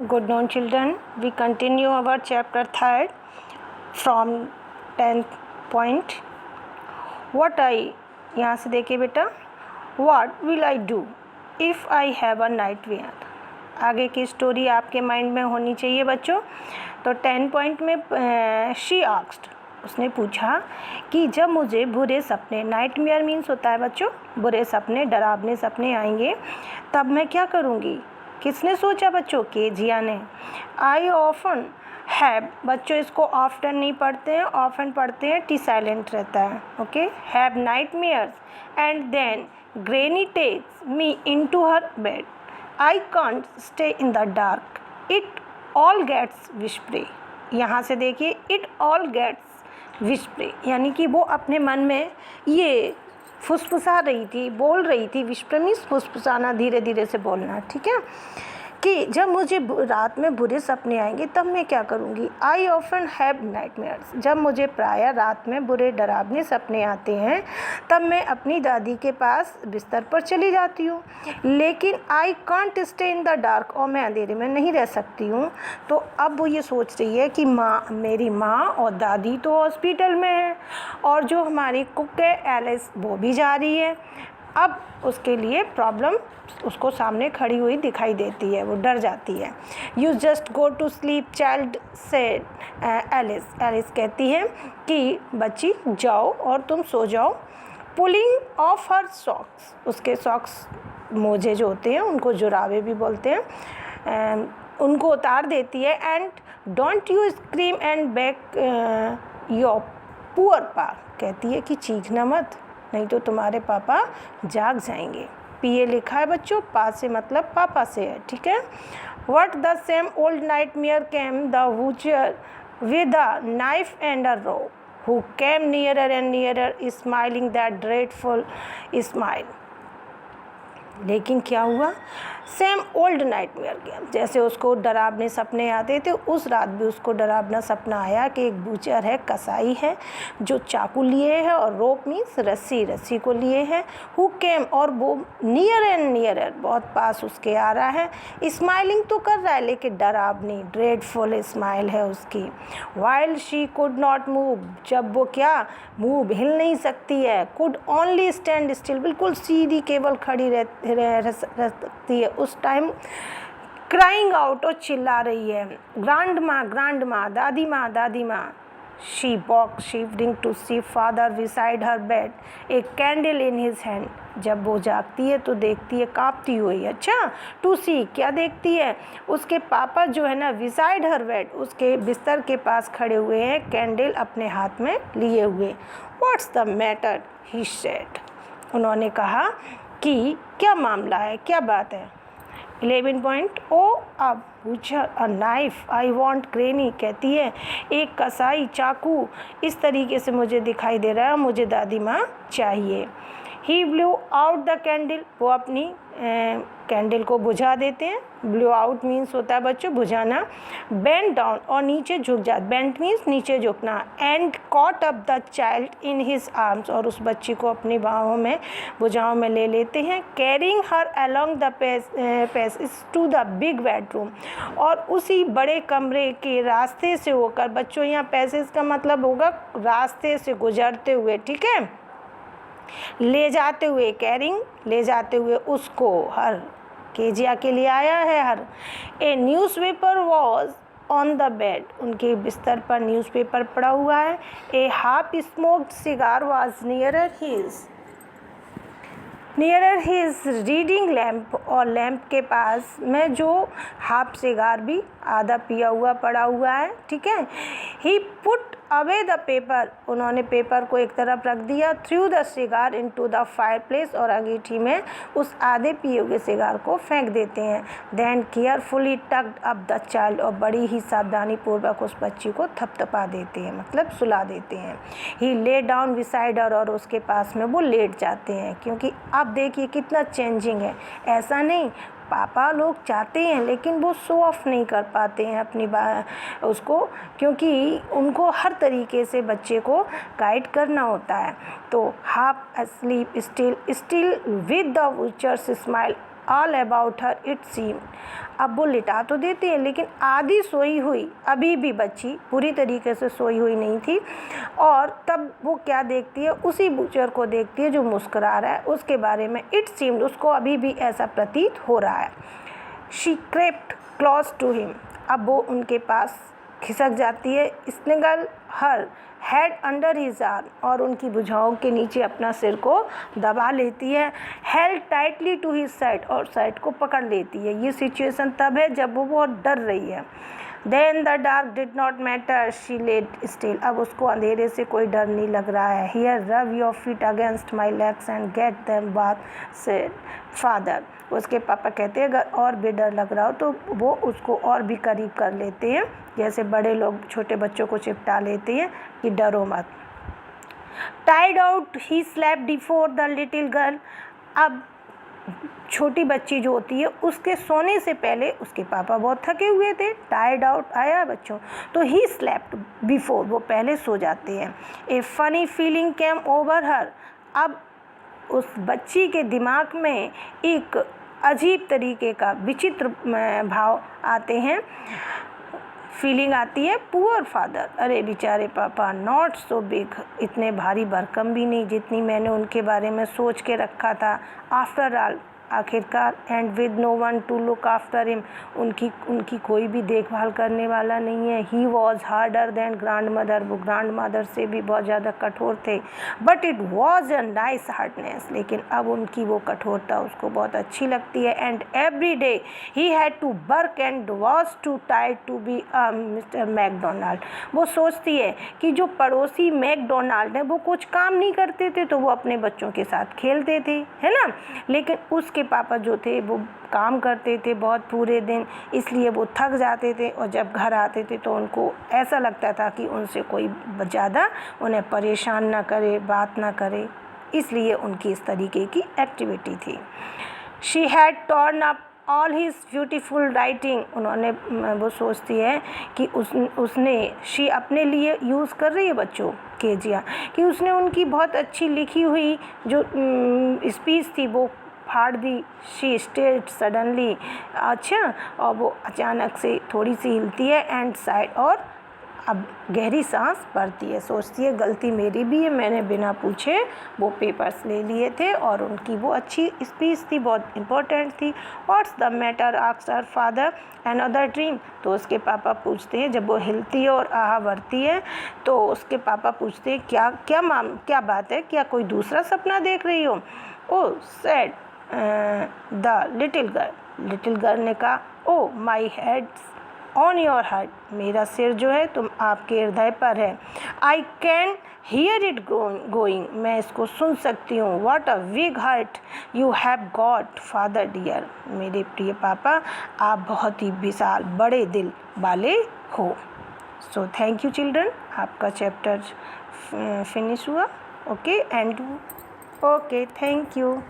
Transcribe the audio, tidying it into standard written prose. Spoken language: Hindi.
Good noon, children. We continue our chapter 3 from 10th point. यहाँ से देखिए बेटा, What will I do if I have a nightmare? आगे की स्टोरी आपके माइंड में होनी चाहिए बच्चों। तो 10 पॉइंट में she asked, उसने पूछा कि जब मुझे बुरे सपने, नाइटमेयर मीन्स होता है बच्चों बुरे सपने, डरावने सपने आएंगे, तब मैं क्या करूँगी। किसने सोचा बच्चों? केजिया ने। आई ऑफन हैव, बच्चों इसको ऑफ्टन नहीं पढ़ते हैं, ऑफन पढ़ते हैं, टी साइलेंट रहता है। Okay, have nightmares and then granny takes me into her bed. I can't stay in the dark, it all gets whispery. यहाँ से देखिए, इट ऑल गेट्स विस्परे, यानी कि वो अपने मन में ये फुसफुसा रही थी, बोल रही थी। विस्पर मीन्स फुसफुसाना, धीरे धीरे से बोलना, ठीक है। कि जब मुझे रात में बुरे सपने आएंगे तब मैं क्या करूँगी। आई ऑफन हैव नाइटमेयर्स, जब मुझे प्रायः रात में बुरे डरावने सपने आते हैं तब मैं अपनी दादी के पास बिस्तर पर चली जाती हूँ। लेकिन आई can't stay in the dark, और मैं अंधेरे में नहीं रह सकती हूँ। तो अब वो ये सोच रही है कि मेरी माँ और दादी तो हॉस्पिटल में है, और जो हमारी कुक है एलिस, वो भी जा रही है। अब उसके लिए प्रॉब्लम उसको सामने खड़ी हुई दिखाई देती है, वो डर जाती है। You just go to sleep child said Alice, Alice कहती है कि बच्ची जाओ और तुम सो जाओ। पुलिंग ऑफ हर सॉक्स, उसके सॉक्स मोजे जो होते हैं उनको जुराबे भी बोलते हैं, उनको उतार देती है। And don't you scream and back your poor पा, कहती है कि चीखना मत, नहीं तो तुम्हारे पापा जाग जाएंगे। पीए लिखा है बच्चों, पा से मतलब पापा से है, ठीक है। What the same old nightmare came the butcher with a knife and a rope, who came nearer and nearer smiling that dreadful smile. लेकिन क्या हुआ, सेम ओल्ड नाइटमेयर केम, जैसे उसको डरावने सपने आते थे, उस रात भी उसको डरावना सपना आया कि एक बूचर है, कसाई है, जो चाकू लिए है और रोप मीन्स रस्सी, रस्सी को लिए है। हु केम, और वो नियर एंड नियरर, बहुत पास उसके आ रहा है। स्माइलिंग तो कर रहा है लेकिन डरावनी, ड्रेडफुल स्माइल है उसकी। While she could not move, जब वो क्या मूव, हिल नहीं सकती है। कुड ओनली स्टैंड स्टिल, बिल्कुल सीधी केवल खड़ी रह सकती है। उस टाइम क्राइंग आउट, और चिल्ला रही है, ग्रांड माँ, दादी माँ। She walk shivering to see father beside her bed, a candle in his hand. जब वो जागती है तो देखती है कांपती हुई, अच्छा टू सी, क्या देखती है, उसके पापा जो है ना बिसाइड हर बेड, उसके बिस्तर के पास खड़े हुए हैं, कैंडल अपने हाथ में लिए हुए। What's the matter, he said, उन्होंने कहा कि क्या मामला है, क्या बात है। 11 पॉइंट, ओ अब butcher a knife I want granny, कहती है एक कसाई, चाकू इस तरीके से मुझे दिखाई दे रहा है, मुझे दादी माँ चाहिए। ही ब्लू आउट द कैंडल, वो अपनी कैंडल को बुझा देते हैं। ब्लू आउट मीन्स होता है बच्चों बुझाना। बेंड डाउन, और नीचे झुक जाते, बेंड मीन्स नीचे झुकना। And caught up the child in his arms, और उस बच्ची को अपनी बाहों में, भुजाओं में ले लेते हैं। Carrying her along the passage to the big bedroom, और उसी बड़े कमरे के रास्ते से होकर, बच्चों यहाँ पैसेज का मतलब होगा रास्ते से गुजरते हुए, ठीक है, ले जाते हुए, कैरिंग ले जाते हुए उसको, हर केजिया के लिए आया है her. A newspaper was on the bed, उनके बिस्तर पर न्यूज़पेपर पड़ा हुआ है। A half smoked cigar was nearer his reading lamp, और लैम्प के पास में जो हाफ सिगार भी आधा पिया हुआ पड़ा हुआ है, ठीक है। ही पुट अवे द पेपर, उन्होंने पेपर को एक तरफ रख दिया। Through the cigar into the fireplace, और अंगीठी में उस आधे पिए हुए सिगार को फेंक देते हैं। Then carefully tucked up the child, और बड़ी ही सावधानी पूर्वक उस बच्ची को थपथपा देते हैं, मतलब सुला देते हैं। ही ले डाउन बिसाइड हर, और उसके पास में वो लेट जाते हैं, क्योंकि अब देखिए कितना चेंजिंग है। ऐसा नहीं, पापा लोग चाहते हैं लेकिन वो शो ऑफ नहीं कर पाते हैं अपनी उसको, क्योंकि उनको हर तरीके से बच्चे को गाइड करना होता है। तो half asleep still with the butcher's smile all about her it seem. अब वो लिटा तो देते हैं, लेकिन आधी सोई हुई अभी भी बच्ची पूरी तरीके से सोई हुई नहीं थी। और तब वो क्या देखती है, उसी बूचर को देखती है जो मुस्कुरा रहा है। उसके बारे में इट सीम्ड, उसको अभी भी ऐसा प्रतीत हो रहा है। She crept close to him, अब वो उनके पास खिसक जाती है। Snuggled her head under his arm, और उनकी भुजाओं के नीचे अपना सिर को दबा लेती है। Held tightly to his side, और साइड को पकड़ लेती है। ये सिचुएशन तब है जब वो बहुत डर रही है। Then the dark did not matter, she laid still, अब उसको अंधेरे से कोई डर नहीं लग रहा है। Here rub your feet against my legs and get them bath, said father. उसके पापा कहते हैं अगर और भी डर लग रहा हो तो वो उसको और भी करीब कर लेते हैं, जैसे बड़े लोग छोटे बच्चों को चिपटा लेते हैं कि डरो मत। टाइड out he slept before the little girl, अब छोटी बच्ची जो होती है उसके सोने से पहले उसके पापा बहुत थके हुए थे। टायर्ड आउट आया बच्चों, तो ही स्लेप्ट बिफोर, वो पहले सो जाते हैं। ए फनी फीलिंग केम ओवर हर, अब उस बच्ची के दिमाग में एक अजीब तरीके का विचित्र भाव आते हैं, फीलिंग आती है। पुअर फादर, अरे बेचारे पापा, नॉट सो बिग, इतने भारी भरकम भी नहीं जितनी मैंने उनके बारे में सोच के रखा था। आफ्टर ऑल, आखिरकार, and with no one to look after him, उनकी कोई भी देखभाल करने वाला नहीं है। He was harder than grandmother, वो ग्रैंड मदर से भी बहुत ज़्यादा कठोर थे। But it was a nice hardness, लेकिन अब उनकी वो कठोरता उसको बहुत अच्छी लगती है। And every day he had to work and was too टाइड टू बी मिस्टर मैकडोनाल्ड, वो सोचती है कि जो पड़ोसी मैकडोनाल्ड है वो कुछ काम नहीं करते थे तो वो अपने बच्चों के साथ खेलते थे, है ना, लेकिन उसके पापा जो थे वो काम करते थे बहुत पूरे दिन, इसलिए वो थक जाते थे और जब घर आते थे तो उनको ऐसा लगता था कि उनसे कोई ज़्यादा उन्हें परेशान ना करे, बात ना करे, इसलिए उनकी इस तरीके की एक्टिविटी थी। She had torn up all his beautiful writing, उन्होंने, वो सोचती है कि उसने शी अपने लिए यूज़ कर रही है बच्चों के जिया, कि उसने उनकी बहुत अच्छी लिखी हुई जो स्पीच थी वो फाड़ दी। शी स्टेड सडनली, अच्छा, और वो अचानक से थोड़ी सी हिलती है। एंड साइड, और अब गहरी सांस भरती है, सोचती है गलती मेरी भी है, मैंने बिना पूछे वो पेपर्स ले लिए थे और उनकी वो अच्छी स्पीच थी, बहुत इम्पोर्टेंट थी। What's the matter, asked her father, another dream, तो उसके पापा पूछते हैं, जब वो हिलती है और आहा भरती है तो उसके पापा पूछते हैं क्या क्या क्या बात है, क्या कोई दूसरा सपना देख रही हो? Oh said the little girl ने कहा, oh my head's on your heart, मेरा सिर जो है तुम आपके हृदय पर है। I can hear it going, मैं इसको सुन सकती हूँ। What a big heart you have got father dear, मेरे प्रिय पापा आप बहुत ही विशाल बड़े दिल वाले हो। सो थैंक यू चिल्ड्रन, आपका चैप्टर फिनिश हुआ। Okay and okay, thank you.